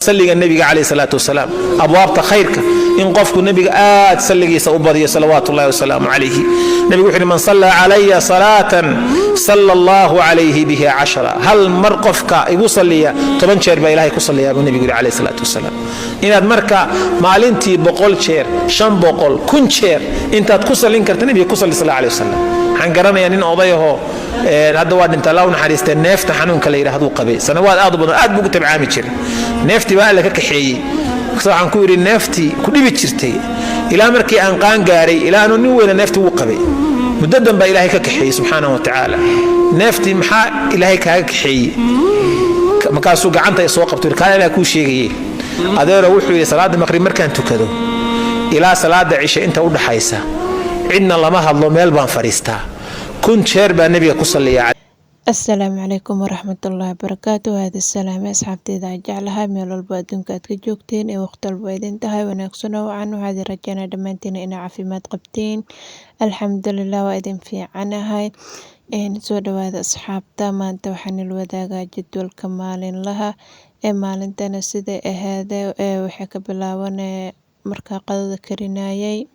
صلي النبي عليه الصلاة والسلام أبواب خيرك إن قفك النبي سلي سأبضي صلوات الله وسلامه عليه. النبي يقول من صلى علي صلاة صلى الله عليه بها 10. هل مرقفك يصلي طبعا شير بإلهي كصلي يا النبي يقول عليه الصلاة والسلام إن أدمرك مالنتي بقول شير شن بقول كن شير أنت تصلي إنك النبي يصلي صلى الله عليه وسلم حنقرنا يعني أضيه هذا واد انت لو نحرست النفط حنون كلا يرهدو قبي سنوات أضبط أدبو تبعامي تشري نفتي بقى لك كحيي صراحة نكوري النفتي كل بتشرتي إلى مركي أنقان قاري إلى أنه نوين النفط وقبي مددا بإلهي كحيي سبحانه وتعالى نفتي محا إلهي كحيي مكاسو قعنت يسوق بتقول كان لا كل شيء هذا روحوا صلاة المغرب مركان تكذو إلى صلاة العشاء أنت ود حيسة عندنا الله ما الله ميل فريستا كنت شارب النبي كصلي عليه. السلام عليكم ورحمة الله وبركاته. هذا السلام أصحابتي إذا جعلها من البادون كاتك جوكتين وقت البادين تهاي ونقصنا وعنه هذه رجعنا دمانتين إن عافيمات قبتين الحمد لله وإذن في عنا هاي إن سود هذا أصحابتا ما أنت وحن الوداع جدول كمال لها مال أنت نسد هذا وحكى بلاونا مركا قد ذكرنايي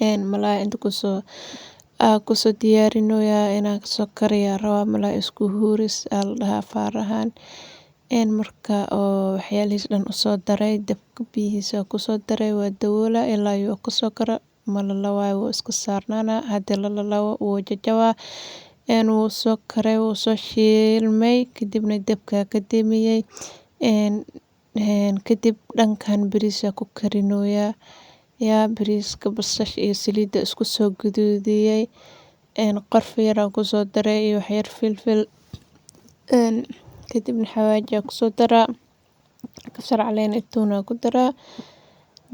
إن ملا أنت kusoo diyaarinoyaa inaan kasoo kariyaa rabaa malaa isku huuris al dhahaa faarahan marka oo waxyaalihiis dhan usoo daray dabka biyihiisa kusoo daray waa dawoola ilaa uu kasoo karo malalawaa wuu iska saarnaana hadii lalalawo wuu jajabaa wuu soo karay wuu soo shiilmay kadibna dabka ka damiyay kadib dhankan bariisa ku karinoyaa yaa bariiska basasha iyo saliida isku soo guduudiyay qorf yar aan kusoo daray iyo wax yar filfil kadibna xawaaji kusoo daraa kabsar caleen ituuna ku daraa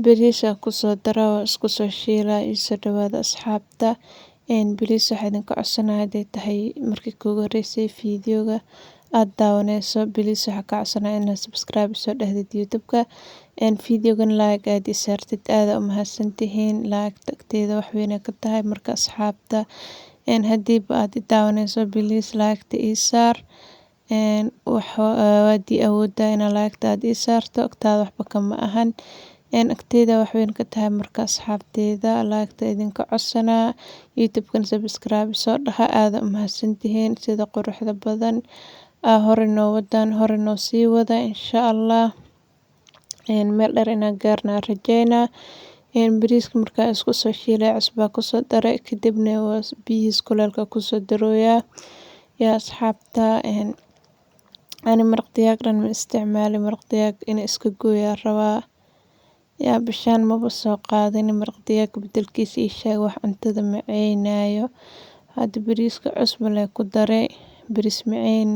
bariisa kusoo daraa isku soo shiilaa isoo dhawaada asxaabta bariis waxaa idinka codsanahay haday tahay markii kuugu horeysay fiidiyoga aad daawanayso bariis waxaa ka codsanahay inaad subscribe soo dhahdid youtube-ka fiidiyogan like aad i saartid aada u mahadsantihiin like tagteeda wax weyn ka tahay marka asxaabta hadiiba aad i daawanayso please like-ta ii saar waadii awoodaa inaa like-ta aad ii saarto ogtaada waxba kama ahan agteeda wax weyn ka tahay marka asxaabteeda like-ta idinka codsanaa youtube-kan subscribe soo dhaha aada u mahadsantihiin sida quruxda badan hore noo wadaan hore noo sii wada insha allah meel dheer inaan gaarnaa rajeynaa bariiska markaa isku soo shiilay cusbaa kusoo daray kadibna waa biyihiis kuleelka kusoo darooyaa yaa asxaabta ani maraq digaag dhan ma isticmaali maraq digaag inay iska gooyaa rabaa yaa bishaan maba soo qaadin maraq digaag bedelkiisa ii sheeg wax cuntada maceynayo hadda bariiska cusba lee ku daray bariis maceyn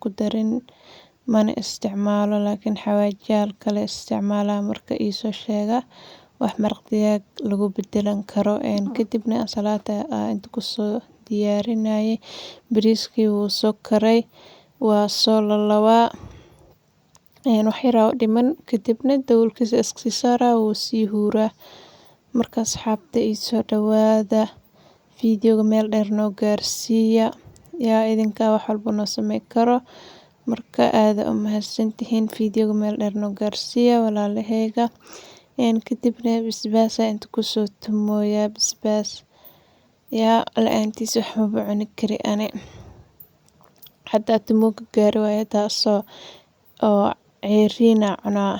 ku darin mana isticmaalo laakiin xawaajiyaal kale isticmaalaa marka iisoo sheega wax maraq digaag lagu bedelan karo kadibna ansalaata inta kusoo diyaarinayay bariiskii wuu soo karay waa soo lalawaa wax yaraa u dhiman kadibna daboolkiisa iska sii saaraa wuu sii huuraa marka asxaabta iisoo dhawaada fiidiyoga meel dheer noo gaarsiiya yaa idinkaa wax walba noo samey karo marka aada u mahadsantihiin fiidiyoga meel dheer noo gaarsiiya walaalaheyga kadibna basbaasa inta kusoo tumooyaa basbaas yaa la-aantiisa wax maba cuni kari ani hadaa tumooga gaari waayo taasoo oo ceeriina cunaa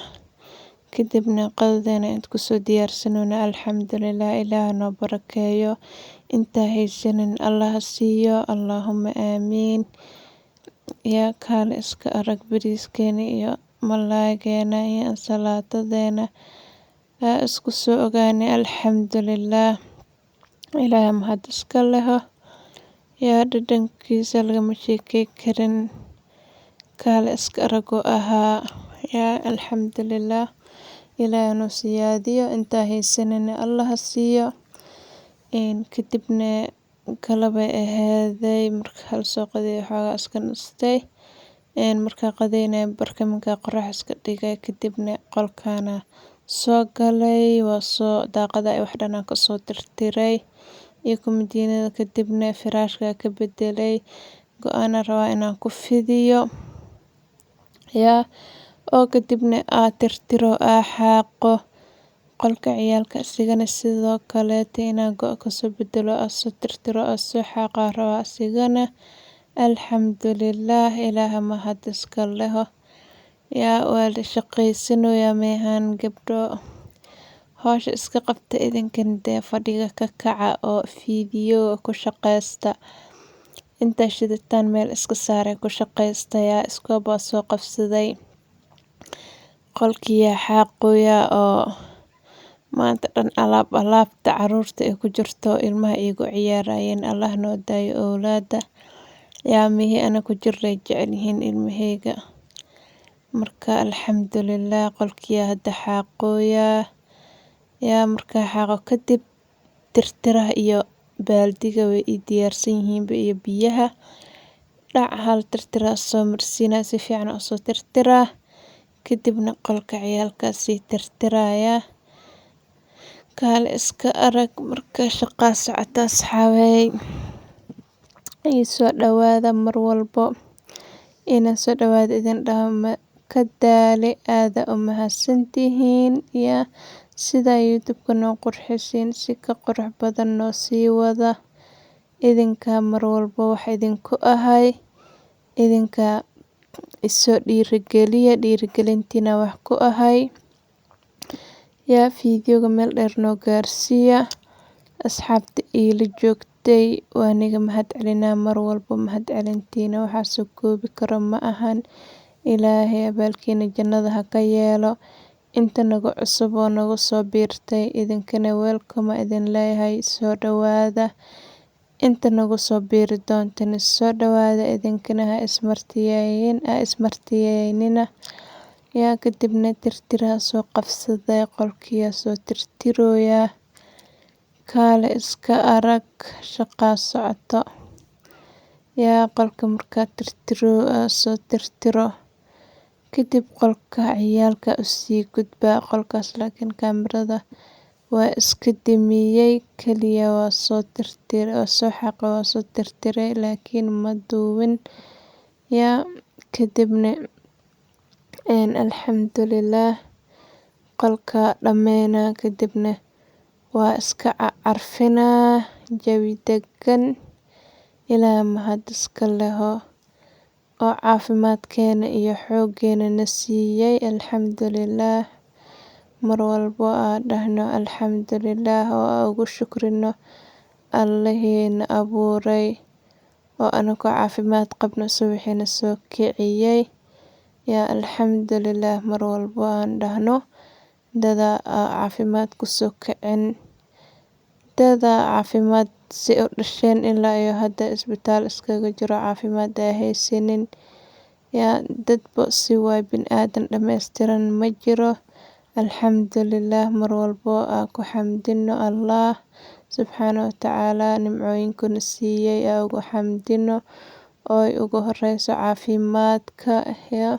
kadibna qadadeena inta kusoo diyaarsanoona alxamdulilah ilaah noo barakeeyo intaa haysanin allaha siiyo allaahuma aamiin yaa kaale iska arag bariiskeena iyo malaageena iyo ansalaatadeena isku soo ogaanay alxamdulilah ilaah mahad iska leho yaa dhadhankiisa lagama sheekey karin kaale iska aragoo ahaa yaa alxamdulilah ilaah noo siyaadiyo intaa haysanin allaha siiyo kadibna galabay ahaaday marka hal soo qaday waxoogaa iska nastay markaa qadaynaya barkimanka qorax iska dhigay kadibna qolkaana soo galay waa soo daaqada ay wax dhanaan kasoo tirtiray iyo kumadiinada kadibna firaashka ka bedelay go-aana rabaa inaan ku fidiyo yaa oo kadibna aa tirtiro aa xaaqo. Qolka ciyaalka asigana sidoo kaleeto inaan go' kasoo bedelo asoo tirtiro asoo xaaqaa rabaa asigana. Alxamdulillaah ilaaha mahad iska leho. Yaa waa la shaqaysanayaa meehan gabdho. Hawsha iska qabta idinkan dee fadhiga ka kaca oo fiidiyo ku shaqaysta. Inta shiditaan meel iska saaray ku shaqaysta yaa iskooba soo qabsaday. Qolkiya xaaqoya oo maanta dhan alaabta caruurta ay ku jirto ilmaha iigu ciyaarayeen Allah noo daayo owlaada. Yaa mihi ana ku jiray jecel yihiin ilmahayga. Marka alxamdulillaah qolkiya hadda xaaqoya. Yaa markaa xaaqo kadib tirtiraha iyo baaldiga way i diyaarsan yihiin iyo biyaha. Dhac hal tirtira soo marsiina si fiican oo soo tirtira. Kadibna qolka ciyaalka sii tirtiraya. Kaal iska arag marka shaqaa socota asxaabay. Ay soo dhawaada mar walbo. Inaan soo dhawaada idin dhahma ka daali aada u mahadsantihiin. Yaa sida YouTube-ka noo qurxisiin si ka qurux badan noo sii wada. Idinka mar walbo wax idinku ahay. Idinka isoo dhiirigelintiina wax ku ahay. Yaa fiidiyowga meel dheer noo gaarsiiya. Asxaabta iila joogtay waa niga mahad celinaa mar walbo mahad celintiina waxaa soo koobi karo ma ahan. Ilaahay abaalkiina jannada ha ka yeelo. Inta nagu cusub oo nagu soo biirtay idinkana welcome idin leeyahay soo dhawaada. Inta nagu soo biiri doontana soo dhawaada idinkana ha ismartiyeynina. Yaa kadibna tirtiraha soo qabsaday qolkiya soo tirtiroya. Kaale iska arag shaqaa socoto. Yaa qolka markaa soo tirtiro. Kadib qolka ciyaalka u sii gudbaa qolkaas laakiin kaamirada waa iska dimiyay kaliya waa soo tirtiray waa soo xaqay waa soo tirtiray laakiin ma duubin. Yaa kadibna alxamdulillaah qolka dhammeena kadibna waa iska carfinaa jawi degan. Ilaaha mahad iska leho oo caafimaadkeena iyo xooggeena na siiyay. Alxamdulillaah mar walbo aa dhahno alxamdulillaah oo aa ugu shukrino Allaheena abuuray oo anagu caafimaad qabno subaxina soo kiciyay. Yaa alxamdulillaah mar walbo aan dhahno dada caafimaad ku soo kicin. Dada caafimaad si u dhasheen ilaa iyo hadda isbitaal iskaga jiro caafimaad ay haysanin. Yaa dadba si waay bin'aadan dhammaystiran ma jiro. Alxamdulillaah mar walbo aa ku xamdino Allah subxaanahu wa ta'ala nimcooyinkuna siiyay aa ugu xamdino oo ugu horeyso caafimaadka. Yaa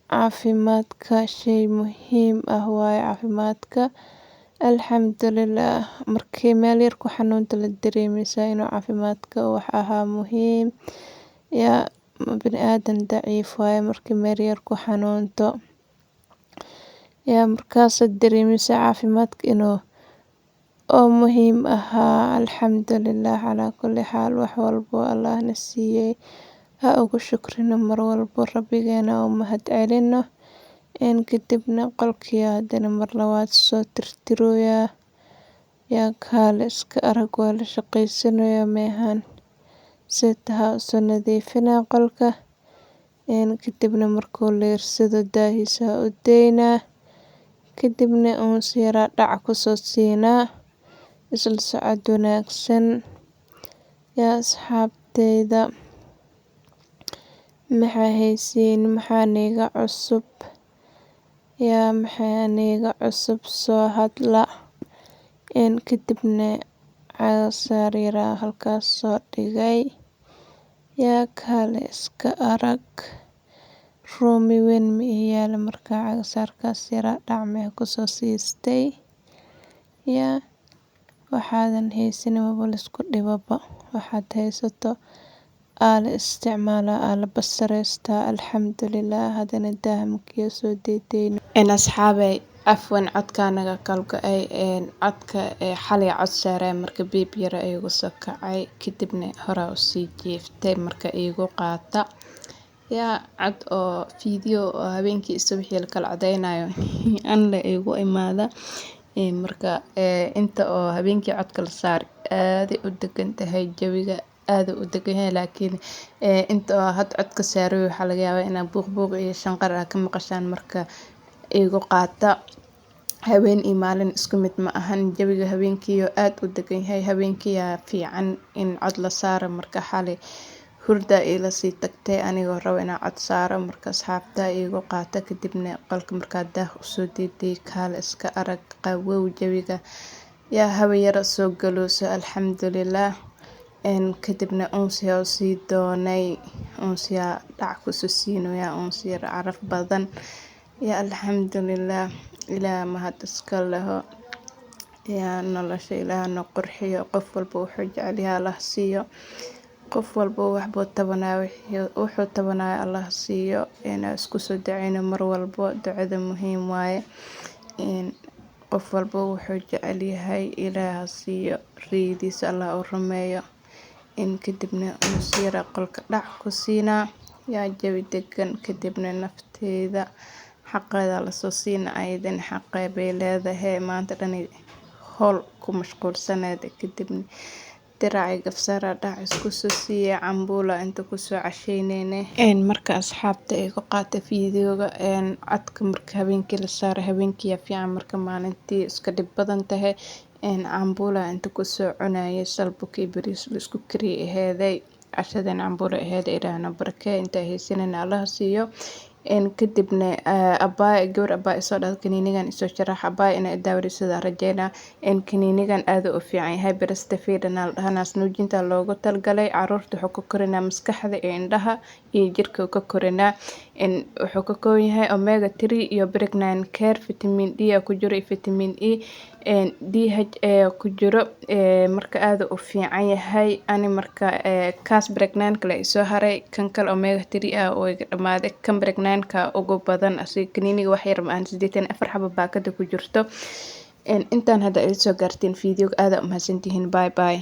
caafimaadka shay muhiim ah waaye caafimaadka. Alxamdulillaah markii meel yar ku xanuunta la dareemaysa inuu caafimaadka wax ahaa muhiim. Yaa bin'aadan daciif waaye markii meel yar ku xanuunto. Yaa markaas dareemaysa caafimaadka inuu oo muhiim ahaa. Alxamdulillaah calaa kulli xaal wax walbo Allah na siiyay ha ugu shukrino mar walbo rabbigeena oo mahad celino. Kadibna qolkiya haddana mar labaad soo tirtiroya. Yaa kaale iska arag waa la shaqaysanayaa meehan. Setaha soo nadiifinaa qolka. Kadibna markuu leersado daahisa u daynaa. Kadibna si yaraa dhac ku soo siinaa. Isla socod wanaagsan. Yaa asxaabteyda maxaa haysiin maxaa niga cusub. Yaa maxaa niga cusub soo hadla. Kadibna cagasaar yaraa halkaas soo dhigay. Yaa kaale iska arag. Roomi weyn ma yaala markaa cagasaarkaas yaraa dhacmay ku soo siistay. Yaa waxaadan haysan maba la isku dhibaba waxaad haysato la isticmaalaa la basareystaa alxamdulilah hadana daaha makiya soo deedeyno asxaabay afwan codka naga kalgacay codka xalay cod saaray marka beeb yar igu soo kacay kadibna hore u sii jeeftay marka igu qaata yaa cod oo video oo habeenkii subaxii la kala cadeynayo aan la igu imaada marka inta oo habeenkii codka la saar aad u degan tahay jawiga aad u degan yahay laakiin inta oo had codka saaray waxa laga yaabaa in buuq iyo shanqar ka maqashaan marka igu qaata habeen iyo maalin isku mid ma ahan jawiga habeenkii aad u degan yahay habeenkii fiican in cod la saaro marka xalay hurda ila sii tagtay anigoo rabo inaan cod saaro marka asxaabta igu qaata kadibna qolka marka daah u soo deeday kaal iska arag qawow jawiga yaa hawayara soo galooso alxamdulilah kadibna unsiya sii doonay unsiya dhac ku soo siinoya unsiya caraf badan yaa alxamdulilah ilaa mahad iska laho yaa nolosha ilaahna qurxiyo qof walba wuxuu jecel yahay Allah siiyo qof walba waxbuu wuxuu tabanaa Allah siiyo isku soo duceyno mar walba ducada muhiim waaye qof walba wuxuu jecel yahay Ilaah siiyo riidiisa Allah u rumeeyo kadibna unsiya qolka dhac ku siinaa yaa jawi degan kadibna nafteeda xaqeeda la soo siina aydan xaqay bay leedahay maanta dhan hol ku mashquulsanayd kadibna diracay gafsara dhac isku soo siiyay cambuula inta ku soo casheynayna marka asxaabta igu qaata videoga codka marka habeenkii la saaray habeenkii fiican marka maalintii iska dib badan tahay cambuula inta ku soo cunayay salbuki bariis la isku kariyay aheeday cashadan cambuula aheeday ilaahna barakee inta haysanana Allah siiyo kadibna gabar abaa isoo dhad kaniinigan isoo sharax abaa inay daawrisada rajeyna kaniinigan aad u fiican yahay breastfeedna la dhahanaas nuujinta loogu talgalay caruurta wuxuu ka korinaa maskaxda iyo indhaha iyo jirka ka korinaa wuxuu ka kooban yahay omega 3 iyo pregnant care vitamin D ku jiro iyo vitamin E DHA ku jiro marka aad u fiican yahay ani marka kaas pregnant kale isoo haray kan kale omega 3 oo iga dhamaaday kan pregnant ka ugu badan asii kaniiniga wax yar ma aan 84 xabo baakada ku jirto intaan hada ay soo gaarteen video aad u mahadsantihiin bye bye